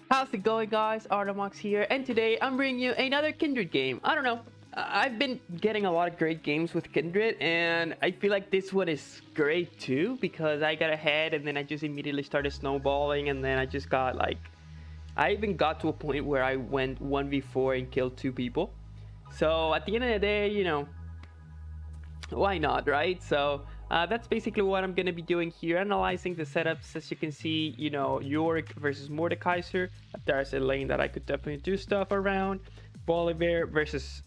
How's it going, guys? Artemox here, and today I'm bringing you another Kindred game. I don't know, I've been getting a lot of great games with Kindred, and I feel like this one is great too, because I got ahead and then I just immediately started snowballing, and then I just got like, I even got to a point where I went 1v4 and killed 2 people. So at the end of the day, you know, why not, right? So that's basically what I'm going to be doing here, analyzing the setups. As you can see, you know, Yorick versus Mordekaiser. There's a lane that I could definitely do stuff around. Bolivar versus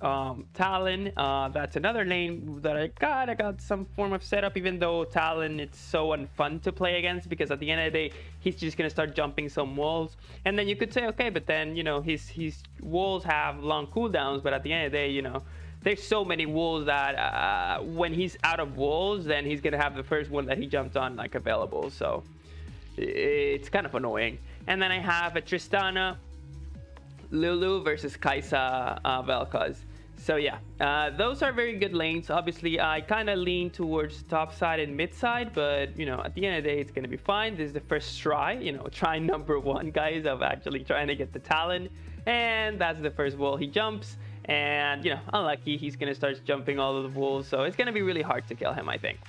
Talon. That's another lane that I got some form of setup, even though Talon, it's so unfun to play against, because at the end of the day, he's just going to start jumping some walls. And then you could say, okay, but then, you know, his walls have long cooldowns, but at the end of the day, you know, there's so many walls that when he's out of walls, then he's gonna have the first one that he jumped on like available. So it's kind of annoying. And then I have a Tristana Lulu versus Kaisa Vel'Koz. So yeah, those are very good lanes. Obviously I kind of lean towards top side and mid side, but you know, at the end of the day, it's gonna be fine. This is the first try, you know, try number 1, guys, of actually trying to get the Talon, and that's the first wall he jumps. And, you know, unlucky, he's going to start jumping all of the walls. So it's going to be really hard to kill him, I think.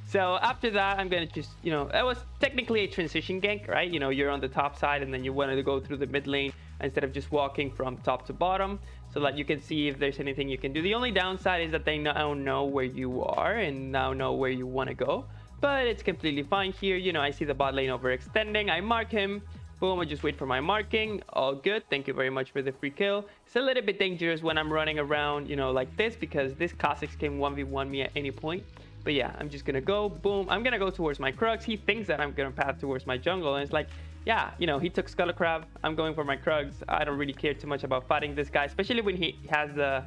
So after that, I'm going to just, you know, that was technically a transition gank, right? You know, you're on the top side and then you wanted to go through the mid lane instead of just walking from top to bottom, so that you can see if there's anything you can do. The only downside is that they now know where you are and now know where you want to go. But it's completely fine here. You know, I see the bot lane overextending. I mark him. Boom, I just wait for my marking. All good. Thank you very much for the free kill. It's a little bit dangerous when I'm running around, you know, like this, because this Kha'Zix can 1v1 me at any point. But yeah, I'm just gonna go. Boom. I'm gonna go towards my Krugs. He thinks that I'm gonna path towards my jungle, and it's like, yeah, you know, he took Skull Crab. I'm going for my Krugs. I don't really care too much about fighting this guy, especially when he has the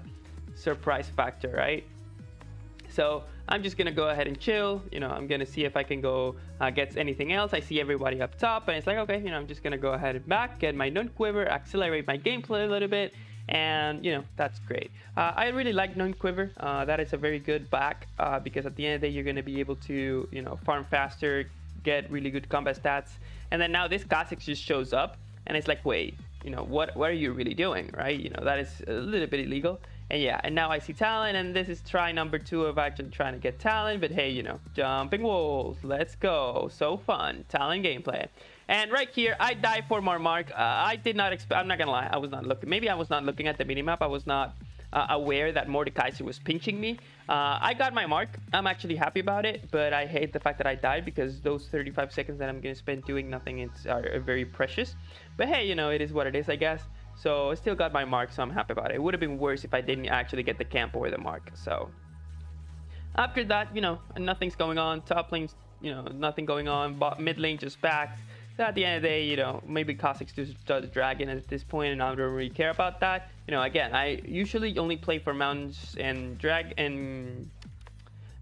surprise factor, right? So I'm just gonna go ahead and chill. You know, I'm gonna see if I can go get anything else. I see everybody up top, and it's like, okay, you know, I'm just gonna go ahead and back, get my Nun Quiver, accelerate my gameplay a little bit, and you know, that's great. I really like Nun Quiver. That is a very good back, because at the end of the day, you're gonna be able to, you know, farm faster, get really good combat stats, and then now this Kha'Zix just shows up, and it's like, wait, you know, what are you really doing, right? You know, that is a little bit illegal. And yeah, and now I see Talon, and this is try number 2 of actually trying to get Talon. But hey, you know, jumping walls, let's go, so fun, Talon gameplay. And right here, I die for more mark. I did not expect, I'm not gonna lie, I was not looking, maybe I was not looking at the minimap. I was not aware that Mordekaiser was pinching me. I got my mark. I'm actually happy about it, but I hate the fact that I died, because those 35 seconds that I'm gonna spend doing nothing are very precious. But hey, you know, it is what it is, I guess. So I still got my mark, so I'm happy about it. It would have been worse if I didn't actually get the camp or the mark. So after that, you know, nothing's going on. Top lane's, you know, nothing going on. Mid lane just backs. So at the end of the day, you know, maybe Kha'Zix does dragon at this point, and I don't really care about that. You know, again, I usually only play for mountains and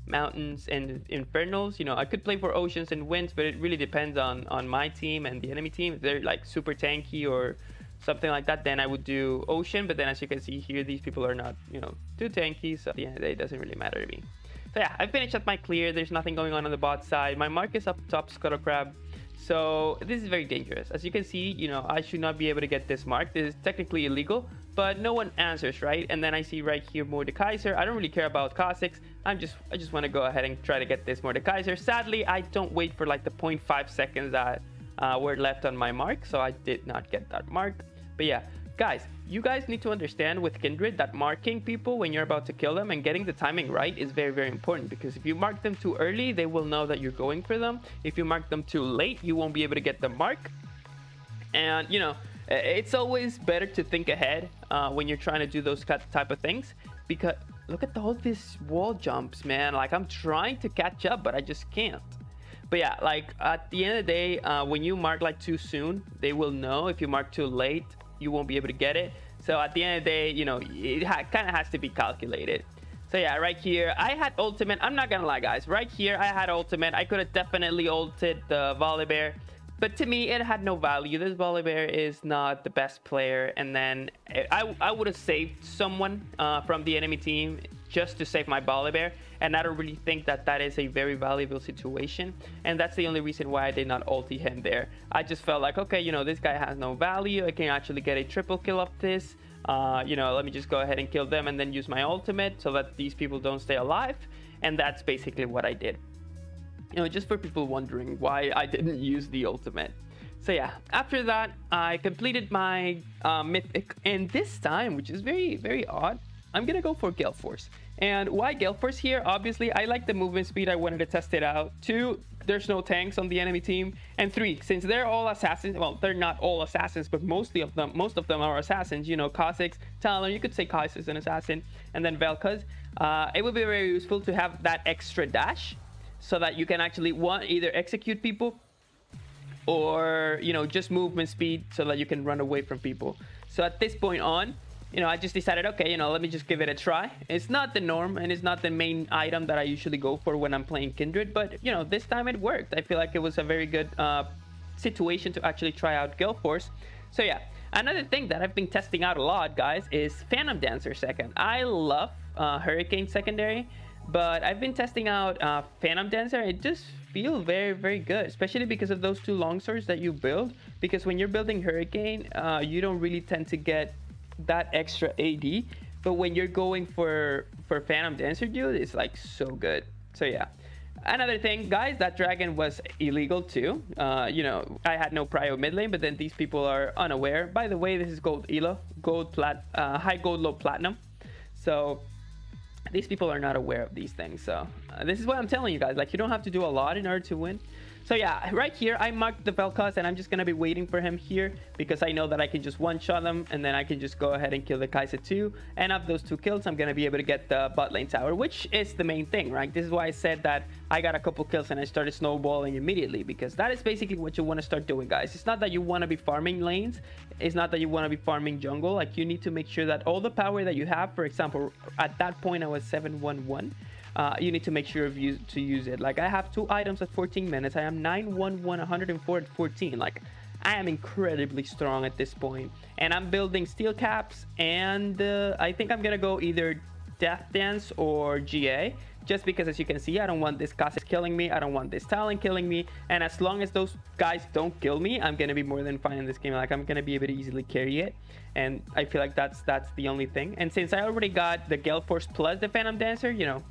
mountains and infernals. You know, I could play for oceans and winds, but it really depends on my team and the enemy team. If they're like super tanky or something like that, then I would do ocean. But then as you can see here, these people are not, you know, too tanky, so at the end of the day, it doesn't really matter to me. So yeah, I finished at my clear. There's nothing going on the bot side. My mark is up top, Scuttle Crab. So this is very dangerous. As you can see, you know, I should not be able to get this mark. This is technically illegal, but no one answers, right? And then I see right here Mordekaiser. I don't really care about Kha'Zix. I just want to go ahead and try to get this Mordekaiser. Sadly, I don't wait for like the 0.5 seconds that were left on my mark, so I did not get that mark. But yeah, guys, you guys need to understand with Kindred that marking people when you're about to kill them and getting the timing right is very, very important, because if you mark them too early, they will know that you're going for them. If you mark them too late, you won't be able to get the mark. And you know, it's always better to think ahead when you're trying to do those type of things, because look at all these wall jumps, man. Like, I'm trying to catch up, but I just can't. But yeah, like at the end of the day, when you mark like too soon, they will know. If you mark too late, you won't be able to get it. So at the end of the day, you know, it kind of has to be calculated. So yeah, right here, I had ultimate. I'm not gonna lie, guys. Right here, I had ultimate. I could have definitely ulted the Volibear, but to me, it had no value. This Volibear is not the best player. And then I would have saved someone from the enemy team just to save my Volibear, and I don't really think that that is a very valuable situation, and that's the only reason why I did not ulti him there. I just felt like, okay, you know, this guy has no value. I can actually get a triple kill of this. You know, let me just go ahead and kill them and then use my ultimate so that these people don't stay alive. And that's basically what I did. You know, just for people wondering why I didn't use the ultimate. So yeah, after that, I completed my mythic, and this time, which is very, very odd, I'm gonna go for Gale Force. And why Gale Force here? Obviously, I like the movement speed. I wanted to test it out. 2, there's no tanks on the enemy team. And 3, since they're all assassins, well, they're not all assassins, but most of them are assassins. You know, Kha'Zix, Talon, you could say Kha'Zix is an assassin, and then Vel'Koz. It would be very useful to have that extra dash so that you can actually, either execute people or, you know, just movement speed so that you can run away from people. So at this point on, you know, I just decided, okay, you know, let me just give it a try. It's not the norm, and it's not the main item that I usually go for when I'm playing Kindred, but, you know, this time it worked. I feel like it was a very good situation to actually try out Gale Force. So yeah, another thing that I've been testing out a lot, guys, is Phantom Dancer second. I love Hurricane secondary, but I've been testing out Phantom Dancer. It just feels very, very good, especially because of those 2 longswords that you build. Because when you're building Hurricane, you don't really tend to get that extra AD, but when you're going for Phantom Dancer, dude, it's like so good. So yeah, another thing, guys, that dragon was illegal too. You know, I had no prio mid lane, but then these people are unaware. By the way, this is gold elo, high gold, low platinum. So these people are not aware of these things. So this is what I'm telling you guys, like, you don't have to do a lot in order to win. So yeah, right here, I marked the Vel'Koz, and I'm just going to be waiting for him here because I know that I can just one-shot them, and then I can just go ahead and kill the Kai'Sa too. And of those 2 kills, I'm going to be able to get the bot lane tower, which is the main thing, right? This is why I said that I got a couple kills and I started snowballing immediately, because that is basically what you want to start doing, guys. It's not that you want to be farming lanes. It's not that you want to be farming jungle. Like, you need to make sure that all the power that you have, for example, at that point, I was 711. You need to make sure to use it. Like, I have 2 items at 14 minutes. I am 911, 104 at 14. Like, I am incredibly strong at this point. And I'm building steel caps, and I think I'm gonna go either Death Dance or GA. Just because, as you can see, I don't want this Kha'Zix killing me. I don't want this Talon killing me. And as long as those guys don't kill me, I'm gonna be more than fine in this game. Like, I'm gonna be able to easily carry it. And I feel like that's the only thing. And since I already got the Gale Force plus the Phantom Dancer, you know,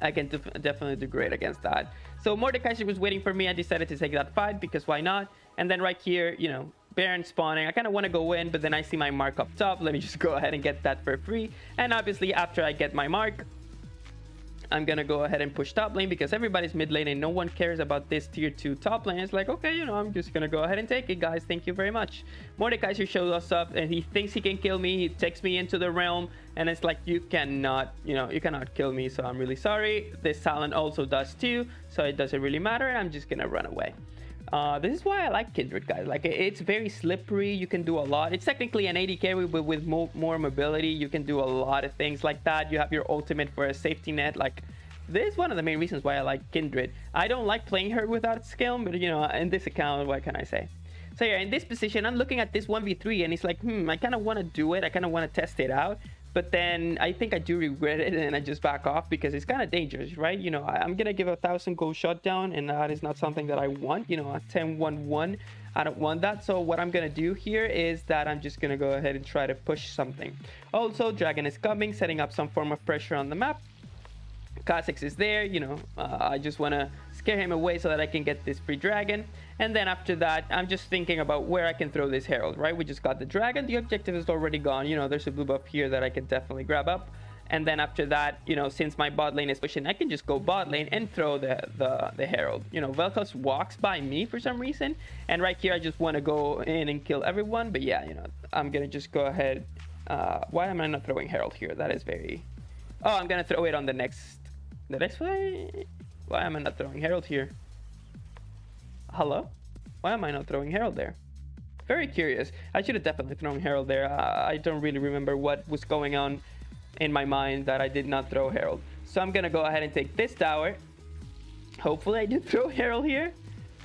I can definitely do great against that. So Mordekaiser was waiting for me. I decided to take that fight because why not? And then right here, you know, Baron spawning. I kind of want to go in, but then I see my mark up top. Let me just go ahead and get that for free. And obviously, after I get my mark, I'm gonna go ahead and push top lane because everybody's mid lane and no one cares about this tier 2 top lane. It's like, okay, you know, I'm just gonna go ahead and take it, guys. Thank you very much. Mordekaiser shows us up and he thinks he can kill me. He takes me into the realm, and it's like, you cannot, you know, you cannot kill me. So I'm really sorry. This Talon also does too, so it doesn't really matter. I'm just gonna run away. This is why I like Kindred, guys. Like, it's very slippery. You can do a lot. It's technically an AD carry, but with more mobility. You can do a lot of things like that. You have your ultimate for a safety net. Like, this is one of the main reasons why I like Kindred. I don't like playing her without skill, but, you know, in this account, what can I say? So yeah, in this position, I'm looking at this 1v3, and it's like, I kind of want to do it. I kind of want to test it out. But then I think I do regret it, and I just back off because it's kind of dangerous, right? You know, I'm going to give a 1,000 gold shutdown, and that is not something that I want. You know, a 10-1-1, I don't want that. So what I'm going to do here is that I'm just going to go ahead and try to push something. Also, Dragon is coming, setting up some form of pressure on the map. Kha'Zix is there, you know, I just want to scare him away so that I can get this free dragon. And then after that, I'm just thinking about where I can throw this herald, right? We just got the dragon. The objective is already gone. You know, there's a blue buff here that I can definitely grab up. And then after that, you know, since my bot lane is pushing, I can just go bot lane and throw the herald. You know, Vel'Koz walks by me for some reason. And right here, I just want to go in and kill everyone. But yeah, you know, I'm going to just go ahead. Why am I not throwing herald here? That is very... Oh, I'm going to throw it on the next way. Why am I not throwing herald here? Hello? Why am I not throwing herald there? Very curious. I should have definitely thrown herald there. I don't really remember what was going on in my mind that I did not throw herald. So I'm gonna go ahead and take this tower. Hopefully I do throw herald here.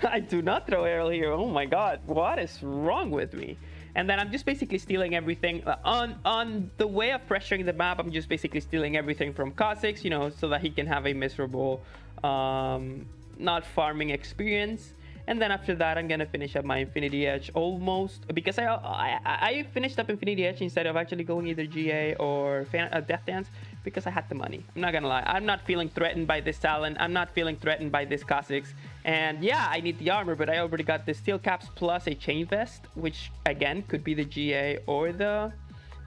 I do not throw herald here. Oh my god, what is wrong with me? And then I'm just basically stealing everything. On the way of pressuring the map, I'm just basically stealing everything from Kha'Zix, you know, so that he can have a miserable not farming experience. And then after that, I'm gonna finish up my Infinity Edge almost, because I finished up Infinity Edge instead of actually going either GA or Death Dance, because I had the money. I'm not gonna lie, I'm not feeling threatened by this talent. I'm not feeling threatened by this Kha'Zix. And yeah, I need the armor, but I already got the steel caps plus a chain vest, which again could be the GA or the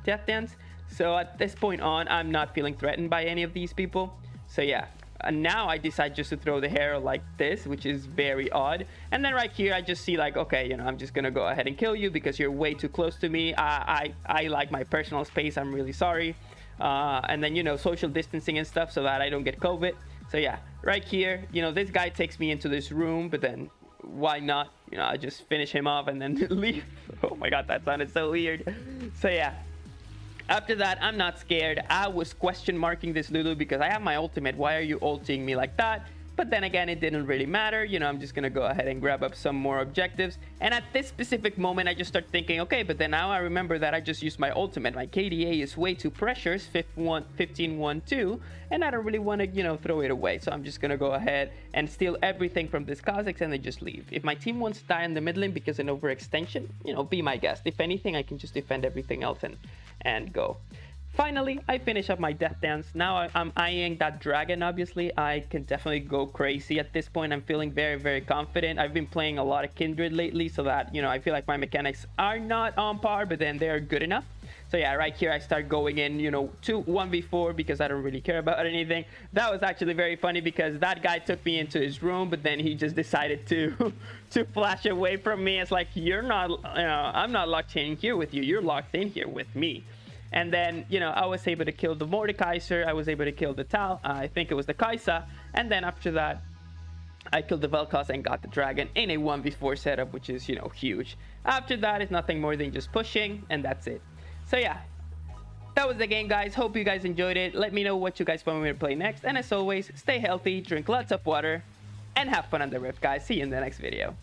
Death Dance. So at this point on, I'm not feeling threatened by any of these people. So yeah. And now I decide just to throw the hair like this, which is very odd. And then right here, I just see like, okay, you know, I'm just gonna go ahead and kill you because you're way too close to me. I like my personal space. I'm really sorry. And then, you know, social distancing and stuff so that I don't get COVID. So yeah, right here, you know, this guy takes me into this room, but then why not? You know, I just finish him off and then leave. Oh my God, that sounded so weird. So yeah. After that, I'm not scared. I was question marking this Lulu because I have my ultimate. Why are you ulting me like that? But then again, it didn't really matter. You know, I'm just gonna go ahead and grab up some more objectives. And at this specific moment, I just start thinking, okay, but then now I remember that I just used my ultimate. My KDA is way too precious, 15-1-2, and I don't really want to, you know, throw it away. So I'm just gonna go ahead and steal everything from this Kha'Zix and then just leave. If my team wants to die in the mid lane because of an overextension, you know, be my guest. If anything, I can just defend everything else and go. Finally, I finish up my Death Dance. Now I'm eyeing that dragon, obviously. I can definitely go crazy at this point. I'm feeling very, very confident. I've been playing a lot of Kindred lately, so that, you know, I feel like my mechanics are not on par, but then they're good enough. So yeah, right here I start going in, you know, to 1v4 because I don't really care about anything. That was actually very funny because that guy took me into his room, but then he just decided to flash away from me. It's like, you're not, you know, I'm not locked in here with you. You're locked in here with me. And then, you know, I was able to kill the Mordekaiser. I was able to kill the Tal. I think it was the Kaisa. And then after that, I killed the Vel'Koz and got the dragon in a 1v4 setup, which is, you know, huge. After that, it's nothing more than just pushing, and that's it. So yeah, that was the game, guys. Hope you guys enjoyed it. Let me know what you guys want me to play next. And as always, stay healthy, drink lots of water, and have fun on the Rift, guys. See you in the next video.